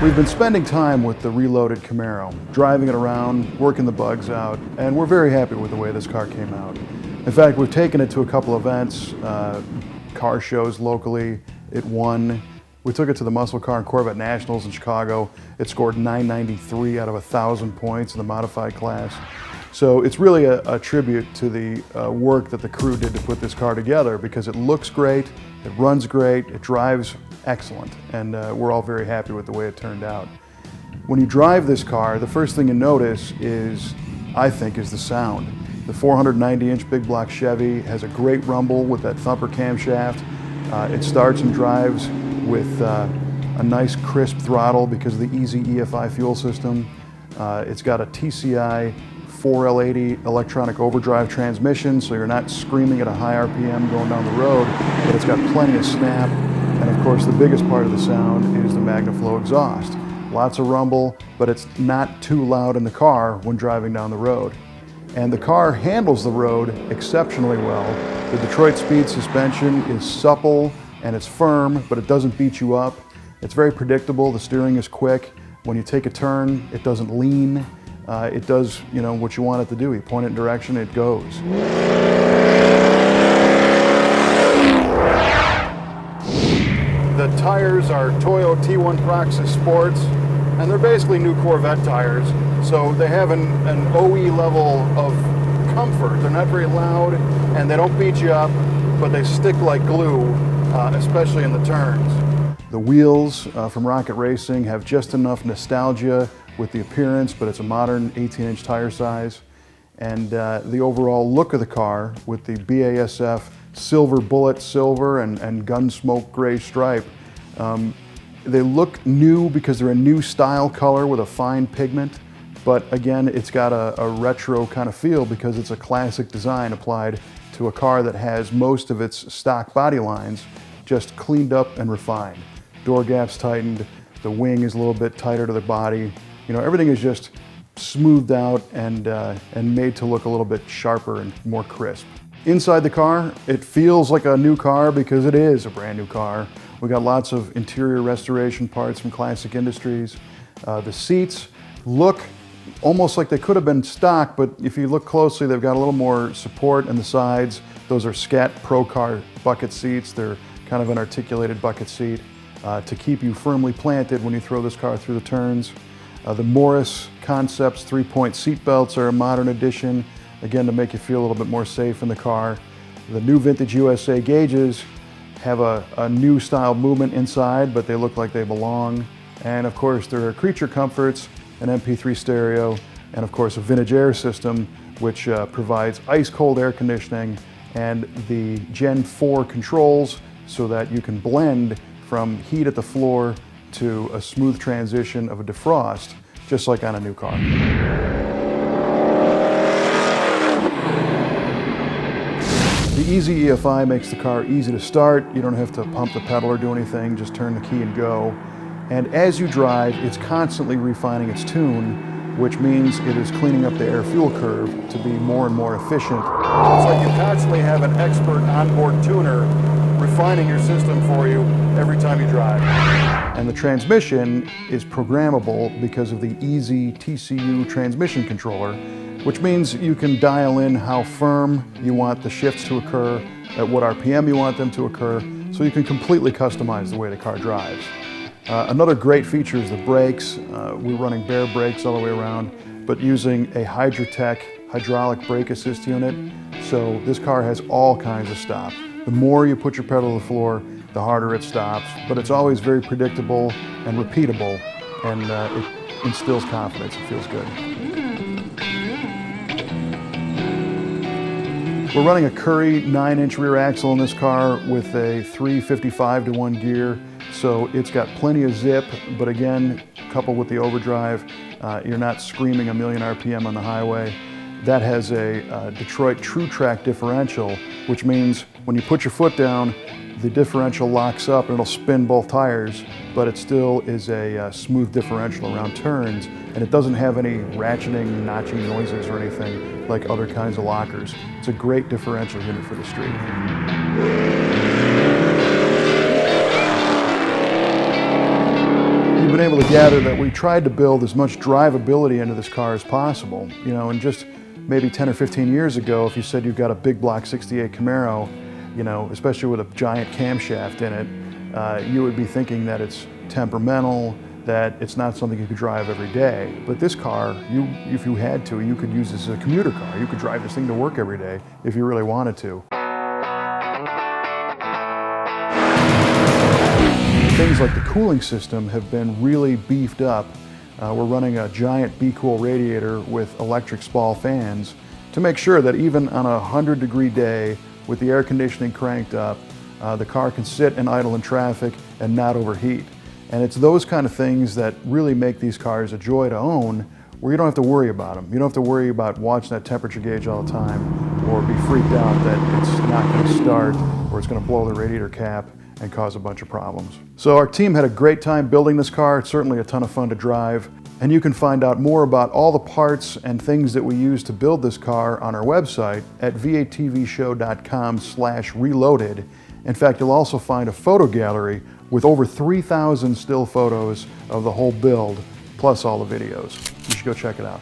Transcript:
We've been spending time with the reloaded Camaro, driving it around, working the bugs out, and we're very happy with the way this car came out. In fact, we've taken it to a couple events, car shows locally. It won. We took it to the Muscle Car and Corvette Nationals in Chicago. It scored 993 out of 1,000 points in the modified class. So it's really a tribute to the work that the crew did to put this car together, because it looks great, it runs great, it drives excellent, and we're all very happy with the way it turned out. When you drive this car, the first thing you notice is, I think, is the sound. The 490-inch big block Chevy has a great rumble with that thumper camshaft. It starts and drives with a nice crisp throttle because of the EZ-EFI fuel system. It's got a TCI 4L80 electronic overdrive transmission, so you're not screaming at a high RPM going down the road, but it's got plenty of snap. And of course, the biggest part of the sound is the MagnaFlow exhaust. Lots of rumble, but it's not too loud in the car when driving down the road. And the car handles the road exceptionally well. The Detroit Speed suspension is supple and it's firm, but it doesn't beat you up. It's very predictable. The steering is quick. When you take a turn, it doesn't lean. It does, what you want it to do. You point it in direction, it goes. The tires are Toyo T1 Proxys Sports, and they're basically new Corvette tires. So they have an OE level of comfort. They're not very loud, and they don't beat you up, but they stick like glue, especially in the turns. The wheels from Rocket Racing have just enough nostalgia with the appearance, but it's a modern 18-inch tire size. And the overall look of the car with the BASF Silver Bullet silver and Gunsmoke gray stripe, they look new because they're a new style color with a fine pigment, but again, it's got a retro kind of feel because it's a classic design applied to a car that has most of its stock body lines just cleaned up and refined. Door gaps tightened, the wing is a little bit tighter to the body. Everything is just smoothed out and made to look a little bit sharper and more crisp. Inside the car, it feels like a new car because it is a brand new car. We got lots of interior restoration parts from Classic Industries. The seats look almost like they could have been stock, but if you look closely, they've got a little more support in the sides. Those are Scat Pro Car bucket seats. They're kind of an articulated bucket seat to keep you firmly planted when you throw this car through the turns. The Morris Concepts 3-point seat belts are a modern addition, again, to make you feel a little bit more safe in the car. The new Vintage USA gauges have a new style movement inside, but they look like they belong. And of course, there are creature comforts, an MP3 stereo, and of course, a vintage air system, which provides ice cold air conditioning and the Gen 4 controls so that you can blend from heat at the floor to a smooth transition of a defrost, just like on a new car. The EZ-EFI makes the car easy to start. You don't have to pump the pedal or do anything, just turn the key and go. And as you drive, it's constantly refining its tune, which means it is cleaning up the air-fuel curve to be more and more efficient. It's like you constantly have an expert onboard tuner refining your system for you every time you drive. And the transmission is programmable because of the EZ-TCU transmission controller, which means you can dial in how firm you want the shifts to occur, at what RPM you want them to occur, so you can completely customize the way the car drives. Another great feature is the brakes. We're running bare brakes all the way around, but using a Hydratec hydraulic brake assist unit, so this car has all kinds of stop. The more you put your pedal to the floor, the harder it stops, but it's always very predictable and repeatable, and it instills confidence. It feels good. We're running a Curry 9-inch rear axle in this car with a 355 to 1 gear, so it's got plenty of zip, but again, coupled with the overdrive, you're not screaming a million RPM on the highway. That has a Detroit True Track differential, which means when you put your foot down, the differential locks up and it'll spin both tires, but it still is a smooth differential around turns, and it doesn't have any ratcheting, notching noises or anything like other kinds of lockers. It's a great differential unit for the street. been able to gather that we tried to build as much drivability into this car as possible. You know, and just maybe 10 or 15 years ago, if you said you've got a big block 68 Camaro, you know, especially with a giant camshaft in it, you would be thinking that it's temperamental, that it's not something you could drive every day. But this car, if you had to, you could use this as a commuter car. You could drive this thing to work every day if you really wanted to. Things like the cooling system have been really beefed up. We're running a giant Be-Cool radiator with electric spall fans to make sure that even on a 100-degree day with the air conditioning cranked up, the car can sit and idle in traffic and not overheat. And it's those kind of things that really make these cars a joy to own, where you don't have to worry about them. You don't have to worry about watching that temperature gauge all the time or be freaked out that it's not going to start or it's going to blow the radiator cap and cause a bunch of problems. So our team had a great time building this car. It's certainly a ton of fun to drive. And you can find out more about all the parts and things that we use to build this car on our website at v8tvshow.com/reloaded. In fact, you'll also find a photo gallery with over 3,000 still photos of the whole build, plus all the videos. You should go check it out.